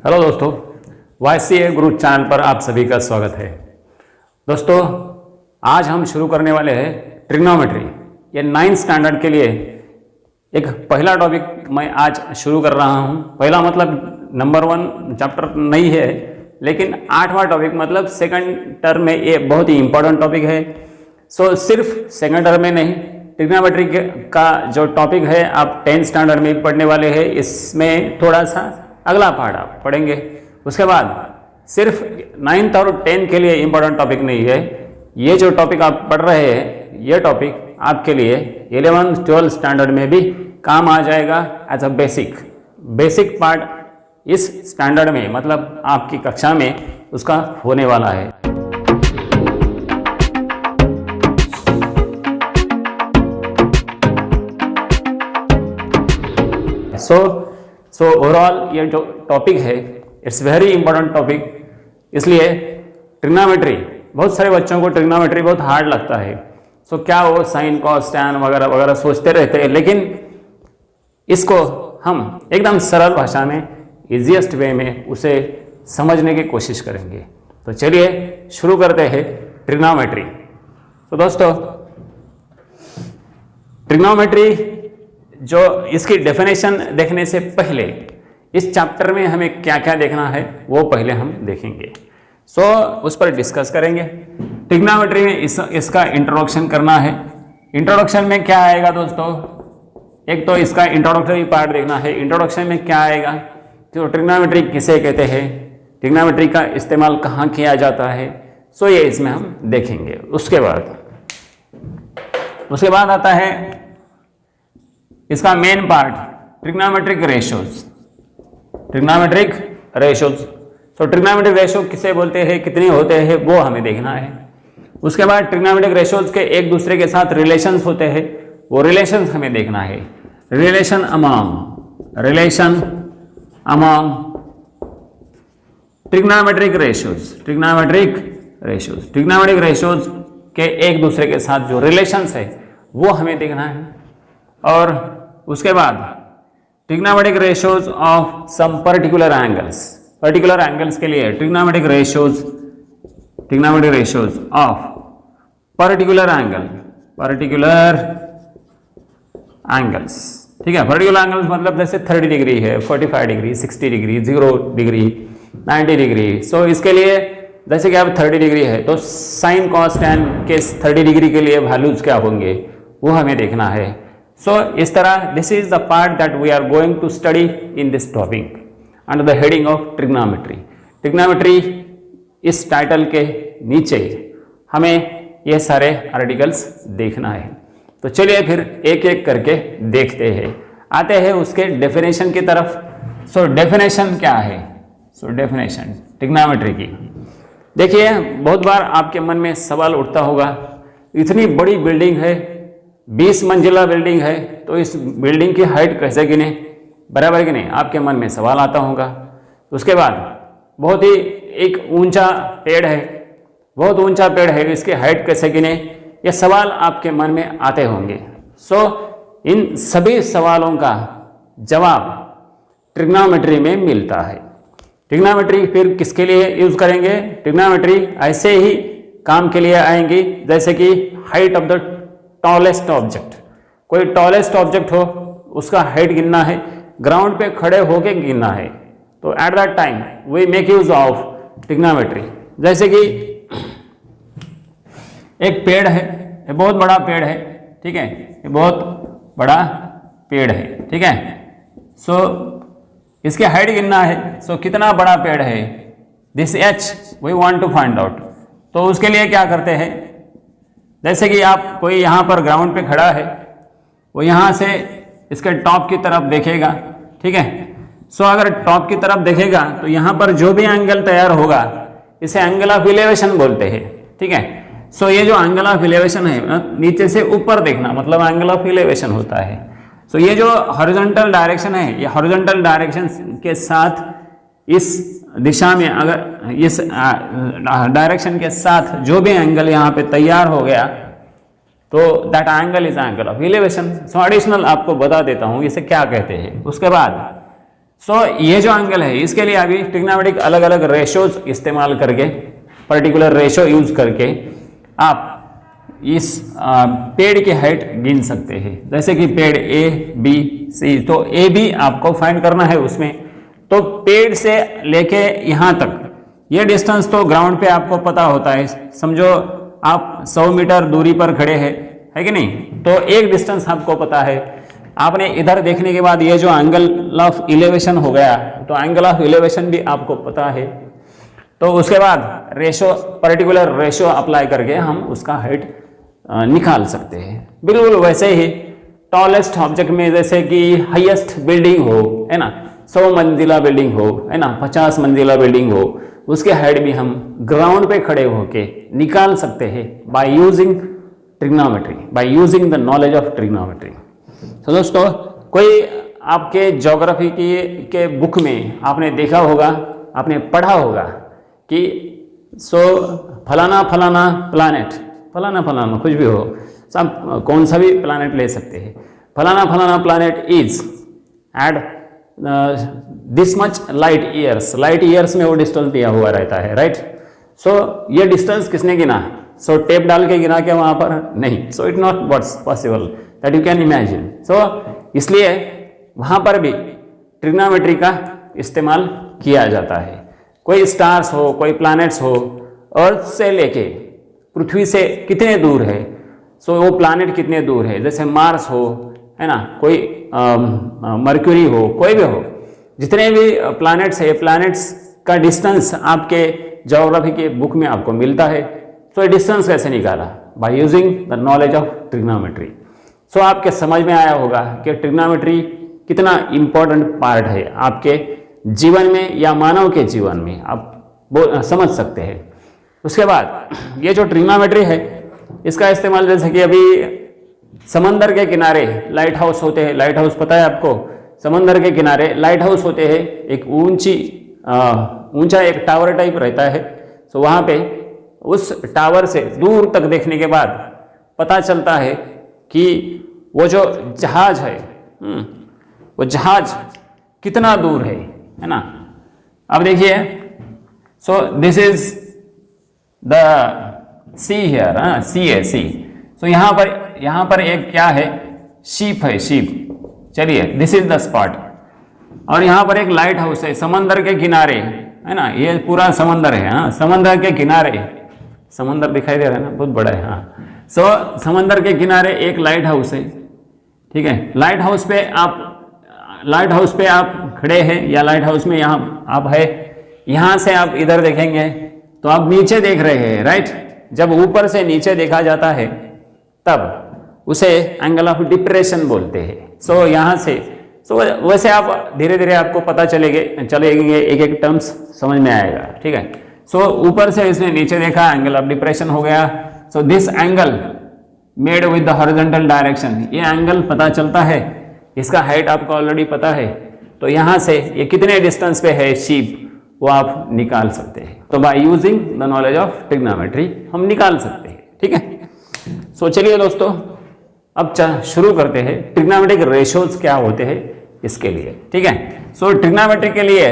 Hello दोस्तों, YCA गुरु channel पर आप सभी का स्वागत है। दोस्तों, आज हम शुरू करने वाले हैं ट्रिग्नोमेट्री। ये 9th स्टैंडर्ड के लिए एक पहला टॉपिक मैं आज शुरू कर रहा हूँ। पहला मतलब नंबर 1 चैप्टर नहीं है, लेकिन 8वां टॉपिक मतलब सेकंड टर्म में ये बहुत ही इंपॉर्टेंट टॉपिक है। सो सिर्फ सेकंड टर्म में नहीं, ट्रिग्नोमेट्री का जो टॉपिक है आप 10th स्टैंडर्ड में पढ़ने वाले हैं। इसमें थोड़ा सा अगला पार्ट आप पढ़ेंगे। उसके बाद सिर्फ 9th और 10th के लिए इम्पोर्टेंट टॉपिक नहीं है, ये जो टॉपिक आप पढ़ रहे हैं ये टॉपिक आपके लिए 11th 12th स्टैंडर्ड में भी काम आ जाएगा एज अ बेसिक पार्ट इस स्टैंडर्ड में, मतलब आपकी कक्षा में उसका होने वाला है। सो ओवरऑल ये जो टॉपिक है इट्स वेरी इंपॉर्टेंट टॉपिक। इसलिए ट्रिग्नोमेट्री, बहुत सारे बच्चों को ट्रिग्नोमेट्री बहुत हार्ड लगता है। सो क्या वो साइन कॉस टैन वगैरह वगैरह सोचते रहते हैं, लेकिन इसको हम एकदम सरल भाषा में इजीएस्ट वे में उसे समझने की कोशिश करेंगे। तो चलिए शुरू करते हैं ट्रिग्नोमेट्री। तो दोस्तों, ट्रिग्नोमेट्री जो इसकी डेफिनेशन देखने से पहले इस चैप्टर में हमें क्या क्या देखना है वो पहले हम देखेंगे। उस पर डिस्कस करेंगे। ट्रिग्नोमेट्री में इसका इंट्रोडक्शन करना है। इंट्रोडक्शन में क्या आएगा दोस्तों? एक तो इसका इंट्रोडक्टरी पार्ट देखना है। इंट्रोडक्शन में क्या आएगा, तो ट्रिग्नोमेट्री किसे कहते हैं, ट्रिग्नोमेट्री का इस्तेमाल कहाँ किया जाता है, ये इसमें हम देखेंगे। उसके बाद आता है इसका main part, trigonometric ratios. Trigonometric ratio किसे बोलते हैं, कितने होते हैं, वो हमें देखना है। उसके बाद ट्रिग्नोमेट्रिक रेशियोज के एक दूसरे के साथ रिलेशंस होते हैं, वो रिलेशंस हमें देखना है। रिलेशन अमॉन्ग ट्रिग्नोमेट्रिक रेशियोज के एक दूसरे के साथ जो रिलेशंस है वो हमें देखना है। और उसके बाद trigonometric ratios of some particular angles के लिए trigonometric ratios of particular angles. ठीक है, पर्टिकुलर एंगल्स मतलब जैसे 30 डिग्री है, 45 डिग्री, 60 डिग्री, 0 डिग्री, 90 डिग्री। इसके लिए जैसे कि अब 30 डिग्री है तो साइन कॉस टैन के 30 डिग्री के लिए वैल्यूज क्या होंगे वो हमें देखना है। इस तरह this is the part that we are going to study in this topic under the heading of trigonometry. इस टाइटल के नीचे हमें ये सारे आर्टिकल्स देखना है। तो चलिए फिर एक एक करके देखते हैं, आते हैं उसके डेफिनेशन की तरफ। डेफिनेशन क्या है? डेफिनेशन ट्रिग्नोमेट्री की, देखिए बहुत बार आपके मन में सवाल उठता होगा, इतनी बड़ी बिल्डिंग है, 20 मंजिला बिल्डिंग है, तो इस बिल्डिंग की हाइट कैसे गिने, बराबर कि नहीं, आपके मन में सवाल आता होगा। उसके बाद बहुत ही एक ऊंचा पेड़ है, इसकी हाइट कैसे गिने, ये सवाल आपके मन में आते होंगे। इन सभी सवालों का जवाब ट्रिग्नोमेट्री में मिलता है। ट्रिग्नोमेट्री फिर किसके लिए यूज करेंगे? ट्रिग्नोमेट्री ऐसे ही काम के लिए आएंगी जैसे कि height of the tallest object. कोई टॉलेस्ट ऑब्जेक्ट हो, उसका हाइट गिनना है, ग्राउंड पे खड़े होके गिनना है, तो at that time we make use of trigonometry. जैसे कि एक पेड़ है, ये बहुत बड़ा पेड़ है, ठीक है, ये बहुत बड़ा पेड़ है, ठीक है। इसकी हाइट गिनना है, कितना बड़ा पेड़ है, this H we want to find out. तो उसके लिए क्या करते हैं, जैसे कि आप कोई यहाँ पर ग्राउंड पे खड़ा है, वो यहाँ से इसके टॉप की तरफ देखेगा, ठीक है। अगर टॉप की तरफ देखेगा तो यहाँ पर जो भी एंगल तैयार होगा इसे एंगल ऑफ इलेवेशन बोलते हैं, ठीक है। ये जो एंगल ऑफ इलेवेशन है, नीचे से ऊपर देखना मतलब एंगल ऑफ इलेवेशन होता है। ये जो हॉरिजॉन्टल डायरेक्शन है, ये हॉरिजॉन्टल डायरेक्शन के साथ इस दिशा में, अगर इस डायरेक्शन के साथ जो भी एंगल यहाँ पे तैयार हो गया तो that angle is angle of elevation. Additional आपको बता देता हूँ इसे क्या कहते हैं। उसके बाद सो ये जो एंगल है इसके लिए अभी ट्रिग्नोमेट्रिक अलग अलग रेशोज इस्तेमाल करके, पर्टिकुलर रेशो यूज करके आप इस पेड़ की हाइट गिन सकते हैं। जैसे कि पेड़ ए बी सी, तो ए बी आपको फाइंड करना है उसमें, तो पेड़ से लेके यहाँ तक ये डिस्टेंस तो ग्राउंड पे आपको पता होता है। समझो आप 100 मीटर दूरी पर खड़े हैं, है कि नहीं, तो एक डिस्टेंस आपको पता है। आपने इधर देखने के बाद ये जो एंगल ऑफ इलेवेशन हो गया, तो एंगल ऑफ इलेवेशन भी आपको पता है। तो उसके बाद रेशो, पर्टिकुलर रेशो अप्लाई करके हम उसका हाइट निकाल सकते हैं। बिल्कुल वैसे ही टॉलेस्ट ऑब्जेक्ट में, जैसे कि हाईएस्ट बिल्डिंग हो, है ना, 100 मंजिला बिल्डिंग हो, है ना, 50 मंजिला बिल्डिंग हो, उसके हाइट भी हम ग्राउंड पे खड़े होके निकाल सकते हैं by using trigonometry, bye using the knowledge of trigonometry. तो दोस्तों, कोई आपके ज्योग्राफी के बुक में आपने देखा होगा, आपने पढ़ा होगा कि फलाना फलाना प्लानेट, फलाना फलाना कुछ भी हो, सब कौन सा भी प्लानेट ले सकते हैं, फलाना फलाना planet is at this much light years, light years में वो डिस्टेंस दिया हुआ रहता है, राइट। सो ये डिस्टेंस किसने गिना? सो टेप डाल के गिना क्या वहां पर? नहीं। So it not possible that you can imagine. So इसलिए वहां पर भी ट्रिग्नोमेट्री का इस्तेमाल किया जाता है। कोई स्टार्स हो, कोई प्लैनेट्स हो, अर्थ से लेके पृथ्वी से कितने दूर है, सो वो प्लैनेट कितने दूर है, जैसे मार्स हो, है ना, कोई मर्क्यूरी हो, कोई भी हो, जितने भी प्लैनेट्स है, प्लैनेट्स का डिस्टेंस आपके ज्योग्राफी के बुक में आपको मिलता है। सो ये डिस्टेंस कैसे निकाला? By using the knowledge of trigonometry. So आपके समझ में आया होगा कि ट्रिग्नोमेट्री कितना इंपॉर्टेंट पार्ट है आपके जीवन में या मानव के जीवन में, आप समझ सकते हैं। उसके बाद ये जो ट्रिग्नोमेट्री है इसका इस्तेमाल, जैसे कि अभी समंदर के किनारे लाइट हाउस होते हैं, लाइट हाउस पता है आपको, समंदर के किनारे लाइट हाउस होते हैं, एक ऊंचा एक टावर टाइप रहता है। सो वहाँ पे उस टावर से दूर तक देखने के बाद पता चलता है कि वो जो जहाज है, वो जहाज कितना दूर है ना। अब देखिए, so this is the C here, C है, सी। सो यहाँ पर एक क्या है, शिप है, शिप। चलिए, दिस इज द स्पॉट, और यहाँ पर एक लाइट हाउस है समंदर के किनारे, है ना, ये पूरा समंदर है। हाँ, समंदर के किनारे, समंदर दिखाई दे रहा है ना, बहुत बड़ा है। हाँ, सो समंदर के किनारे एक लाइट हाउस है, ठीक है। लाइट हाउस पे आप खड़े हैं, या लाइट हाउस में यहाँ आप है, यहाँ से आप इधर देखेंगे तो आप नीचे देख रहे हैं, राइट। जब ऊपर से नीचे देखा जाता है तब उसे एंगल ऑफ डिप्रेशन बोलते हैं। सो यहाँ से, सो वैसे आप धीरे धीरे आपको पता चलेंगे, एक एक टर्म्स समझ में आएगा, ठीक है। सो ऊपर से इसने नीचे देखा, एंगल ऑफ डिप्रेशन हो गया। So this angle made with the horizontal direction, ये एंगल पता चलता है, इसका हाइट आपको ऑलरेडी पता है, तो यहाँ से ये कितने डिस्टेंस पे है शिप, वो आप निकाल सकते हैं। तो bye using the knowledge of trigonometry हम निकाल सकते हैं, ठीक है। सो चलिए दोस्तों, अब शुरू करते हैं ट्रिग्नोमेट्रिक रेशोज क्या होते हैं इसके लिए, ठीक है। सो ट्रिग्नोमेट्री के लिए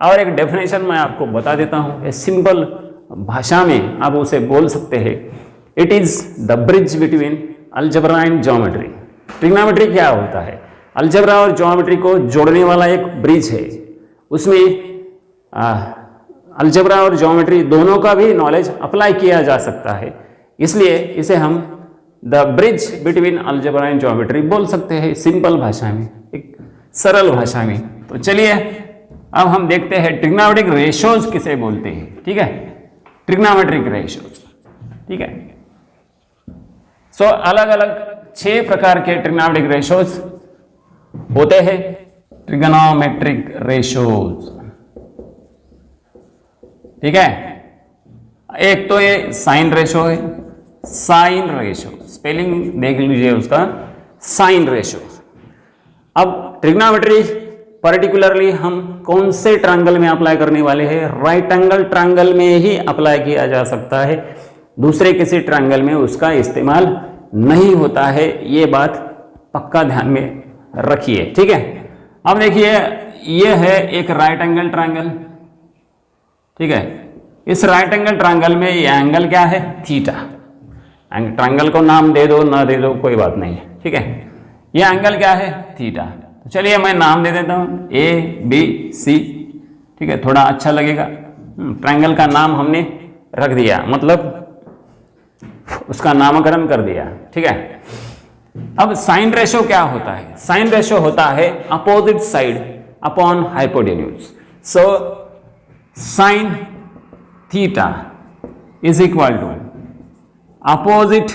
और एक डेफिनेशन मैं आपको बता देता हूँ, सिंपल भाषा में आप उसे बोल सकते हैं। It is the bridge between algebra and geometry. Trigonometry क्या होता है? अलजेब्रा और ज्योमेट्री को जोड़ने वाला एक ब्रिज है। उसमें अलजेब्रा और ज्योमेट्री दोनों का भी नॉलेज अप्लाई किया जा सकता है, इसलिए इसे हम the bridge between algebra and geometry बोल सकते हैं, सिंपल भाषा में, एक सरल भाषा में। तो चलिए अब हम देखते हैं ट्रिग्नोमेट्रिक रेशोज किसे बोलते हैं, ठीक है। ट्रिग्नोमेट्रिक रेशोज, ठीक है। सो अलग अलग 6 प्रकार के ट्रिग्नोमेट्रिक रेशोज होते हैं। ट्रिग्नोमेट्रिक रेशोज, ठीक है। एक तो ये साइन रेशो है, साइन रेशो, स्पेलिंग देख लीजिए उसका, साइन रेशो। अब ट्रिग्नोमेट्री पर्टिकुलरली हम कौन से ट्रायंगल में अप्लाई करने वाले हैं? राइट एंगल ट्रायंगल में ही अप्लाई किया जा सकता है, दूसरे किसी ट्रायंगल में उसका इस्तेमाल नहीं होता है, ये बात पक्का ध्यान में रखिए, ठीक है। अब देखिए ये है एक राइट एंगल ट्रायंगल, ठीक है। इस राइट एंगल ट्रायंगल में ये एंगल क्या है, थीटा। ट्रायंगल को नाम दे दो ना दे दो कोई बात नहीं है, ठीक है। ये एंगल क्या है, थीटा। तो चलिए मैं नाम दे देता हूँ ABC, ठीक है, थोड़ा अच्छा लगेगा। ट्रायंगल का नाम हमने रख दिया, मतलब उसका नामकरण कर दिया, ठीक है। अब साइन रेशो क्या होता है, साइन रेशो होता है opposite side upon hypotenuse. So sine theta is equal to opposite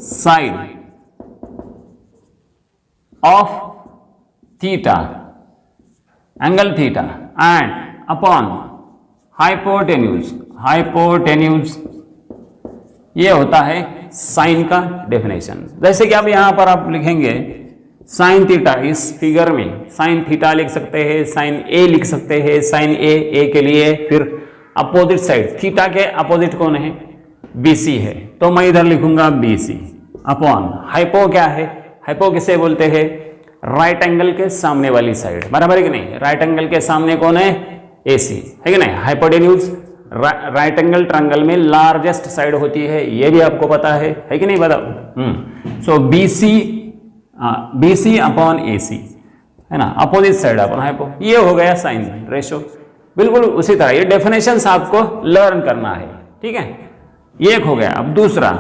side of theta, angle theta, and upon hypotenuse. Hypotenuse ये होता है साइन का डेफिनेशन। जैसे कि अब यहां पर आप लिखेंगे साइन थीटा, इस फिगर में साइन थीटा लिख सकते हैं, साइन ए लिख सकते हैं, साइन ए के लिए फिर अपोजिट साइड, थीटा के अपोजिट कौन है, BC है, तो मैं इधर लिखूंगा BC अपॉन हाइपो क्या है, हाइपो किसे बोलते हैं, राइट एंगल के सामने वाली साइड, बराबर है कि नहीं। राइट एंगल के सामने कौन है, AC है कि नहीं। हाइपोटेन्यूज राइट एंगल ट्रायंगल में लार्जेस्ट साइड होती है, ये भी आपको पता है कि नहीं, बताओ। सो BC अपॉन AC है ना, अपोजिट साइड अपॉन हाइपो, ये हो गया साइन रेशो। बिल्कुल उसी तरह ये डेफिनेशंस आपको लर्न करना है, ठीक है। ये एक हो गया। अब दूसरा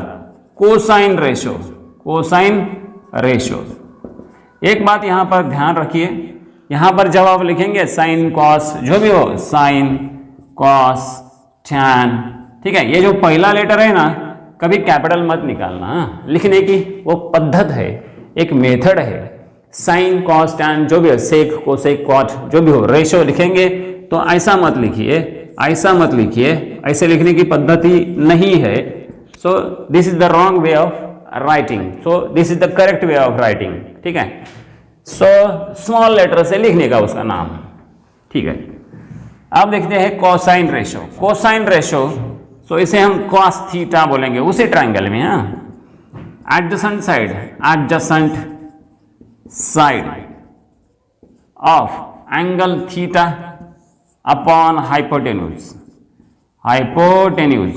कोसाइन रेशो, कोसाइन रेशो। एक बात यहां पर ध्यान रखिए, यहां पर जब आप लिखेंगे साइन कॉस जो भी हो, साइन कॉस टैन, ठीक है, ये जो पहला लेटर है ना, कभी कैपिटल मत निकालना, लिखने की वो पद्धत है, एक मेथड है। साइन कॉस टैन जो भी हो, सेक कोसेक कॉट जो भी हो, रेशो लिखेंगे तो ऐसा मत लिखिए, ऐसा मत लिखिए, ऐसे लिखने की पद्धति नहीं है। सो this is the wrong way of writing, so this is the correct way of writing, ठीक है। सो स्मॉल लेटर से लिखने का उसका नाम, ठीक है। अब देखते हैं कोसाइन रेशो। कोसाइन रेशो, सो इसे हम कॉस थीटा बोलेंगे उसी ट्रायंगल में। Adjacent side, adjacent side of angle theta upon hypotenuse, hypotenuse.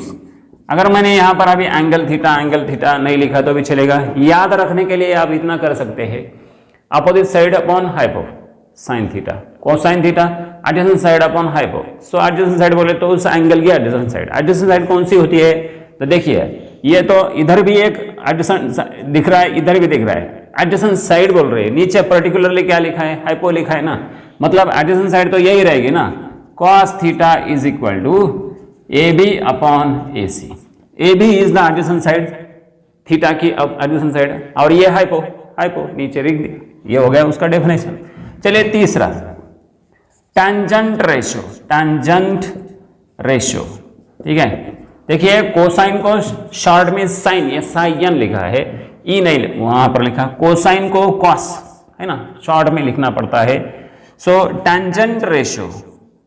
अगर मैंने यहां पर अभी एंगल थीटा नहीं लिखा तो भी चलेगा, याद रखने के लिए आप इतना कर सकते हैं, opposite side upon hypo sine theta, cosine theta, adjacent side upon hypo. So adjacent side बोले तो उस एंगल की एडजेसेंट साइड, एडजेसेंट साइड कौन सी होती है, तो देखिए ये तो इधर भी एक एडजेसेंट दिख रहा है, इधर भी दिख रहा है, एडजेसेंट साइड बोल रहे हैं, नीचे पर्टिकुलरली क्या लिखा है, हाइपो लिखा है ना, मतलब एडजेसेंट साइड तो यही रहेगी ना, cos theta is equal to AB upon AC। AB is the adjacent side, theta की एडजेसेंट साइड, और ये हाइपो, हाइपो नीचे लिख दिया, ये हो गया उसका डेफिनेशन। चलिए तीसरा टेंजेंट रेशो, टेंजेंट रेशो, ठीक है। देखिए कोसाइन को शॉर्ट में साइन, ये साइन लिखा है, ई नहीं वहां पर लिखा, कोसाइन को कॉस है ना, शॉर्ट में लिखना पड़ता है। सो टेंजेंट रेशो,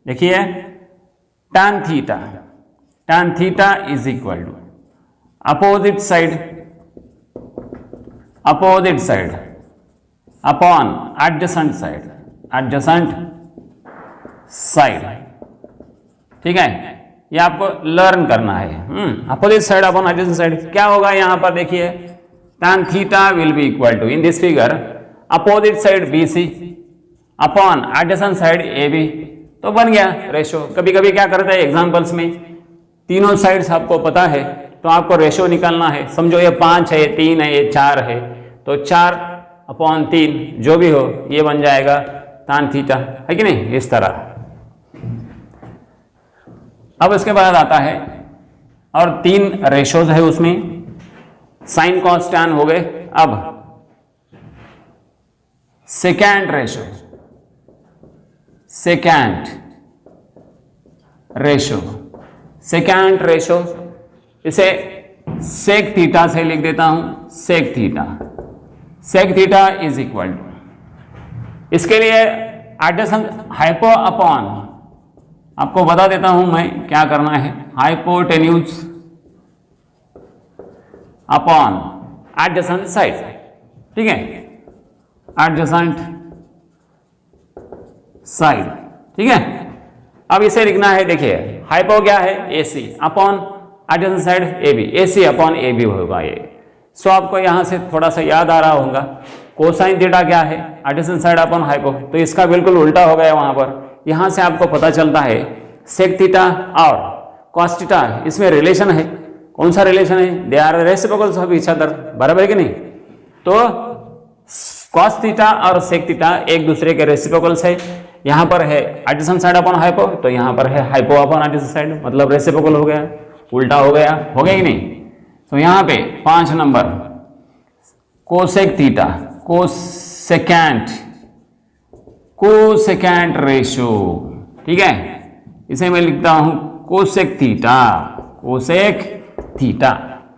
देखिए tan theta is equal to opposite side upon adjacent side, ठीक है। ये आपको लर्न करना है। Opposite side upon adjacent side क्या होगा, यहां पर देखिए tan theta will be equal to, in this figure, opposite side BC upon adjacent side AB, तो बन गया रेशो। कभी कभी क्या करते हैं एग्जांपल्स में, तीनों साइड्स आपको पता है तो आपको रेशो निकालना है, समझो ये 5 है, ये 3 है, ये 4 है, तो 4 अपॉन 3 जो भी हो ये बन जाएगा tan थीटा, है कि नहीं, इस तरह। अब इसके बाद आता है और 3 रेशोज है उसमें, साइन कॉस टैन हो गए। अब सेकेंड रेशो, सेकेंड रेशो, इसे सेक थीटा से लिख देता हूं, sec theta is equal to, इसके लिए एडजेसेंट हाइपो अपॉन, आपको बता देता हूं मैं क्या करना है, हाइपोटेन्यूज अपॉन एडजेसेंट साइड, ठीक है, एडजेसेंट साइड। ठीक है, अब इसे लिखना है, देखिए हाइपो क्या है, AC upon adjacent side AB, AC upon AB होगा ये। सो आपको यहां से थोड़ा सा याद आ रहा होगा, कोसाइन थीटा क्या है, एडजेसेंट साइड अपॉन हाइपो, तो इसका बिल्कुल उल्टा हो गया वहां पर। यहां से आपको पता चलता है सेक थीटा और कॉस थीटा, इसमें रिलेशन है। कौन सा रिलेशन है, they are reciprocals of each other, बराबर है कि नहीं। तो कॉस थीटा और सेक थीटा एक दूसरे के रेसिप्रोकल्स है। यहां पर है एडजेसेंट साइड अपॉन हाइपो, तो यहां पर है हाइपो अपॉन एडजेसेंट साइड, मतलब रेसिप्रोकल हो गया, उल्टा हो गया कि नहीं। तो यहां पे 5 number cosec theta, cosecant ratio, ठीक है, इसे मैं लिखता हूं cosec theta, cosec theta,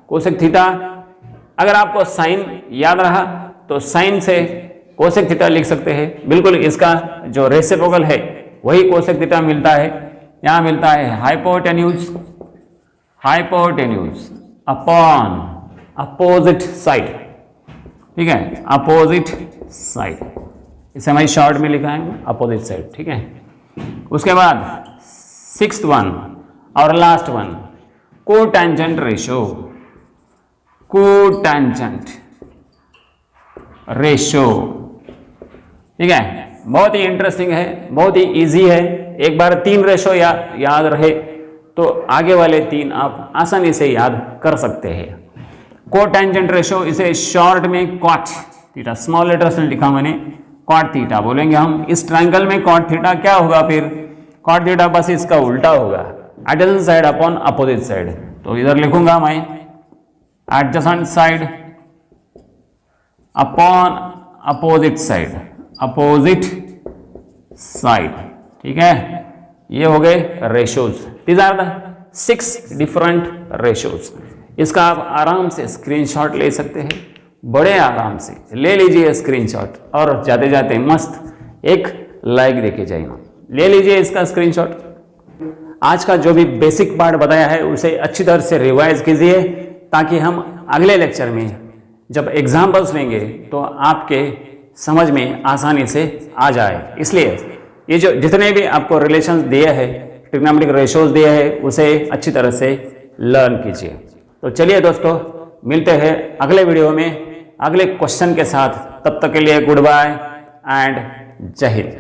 cosec theta. अगर आपको साइन याद रहा तो साइन से कोसेक थीटा लिख सकते हैं, बिल्कुल इसका जो रेसिप्रोकल है वही कोसेक थीटा मिलता है। यहां मिलता है हाइपोटेन्यूज अपॉन अपोजिट साइड, ठीक है, अपोजिट साइड, इसे मैं शॉर्ट में लिखा है अपोजिट साइड। ठीक है, उसके बाद 6th वन और last one, cotangent ratio, cotangent ratio. ठीक है, बहुत ही इंटरेस्टिंग है, बहुत ही इजी है। एक बार 3 रेशो याद रहे तो आगे वाले 3 आप आसानी से याद कर सकते हैं। कोटेंजेंट रेशो, इसे शॉर्ट में कॉट थीटा, स्मॉल लेटर से लिखा मैंने, कॉट थीटा बोलेंगे हम। इस ट्रायंगल में कॉट थीटा क्या होगा, फिर कॉट थीटा बस इसका उल्टा होगा, adjacent side upon opposite side. तो इधर लिखूंगा मैं adjacent side upon opposite side, opposite side. ठीक है, ये हो गए ratios. These are the 6 different ratios. इसका आप आराम से स्क्रीनशॉट ले सकते हैं, बड़े आराम से ले लीजिए स्क्रीनशॉट, और जाते जाते मस्त एक लाइक देके जाइए, ले लीजिए इसका स्क्रीनशॉट। आज का जो भी बेसिक पार्ट बताया है उसे अच्छी तरह से रिवाइज कीजिए, ताकि हम अगले लेक्चर में जब एग्जाम्पल्स लेंगे तो आपके समझ में आसानी से आ जाए। इसलिए ये जो जितने भी आपको रिलेशंस दिए हैं, ट्रिग्नोमेट्रिक रेशोज दिए हैं, उसे अच्छी तरह से लर्न कीजिए। तो चलिए दोस्तों, मिलते हैं अगले वीडियो में अगले क्वेश्चन के साथ। तब तक के लिए गुड बाय एंड जय हिंद।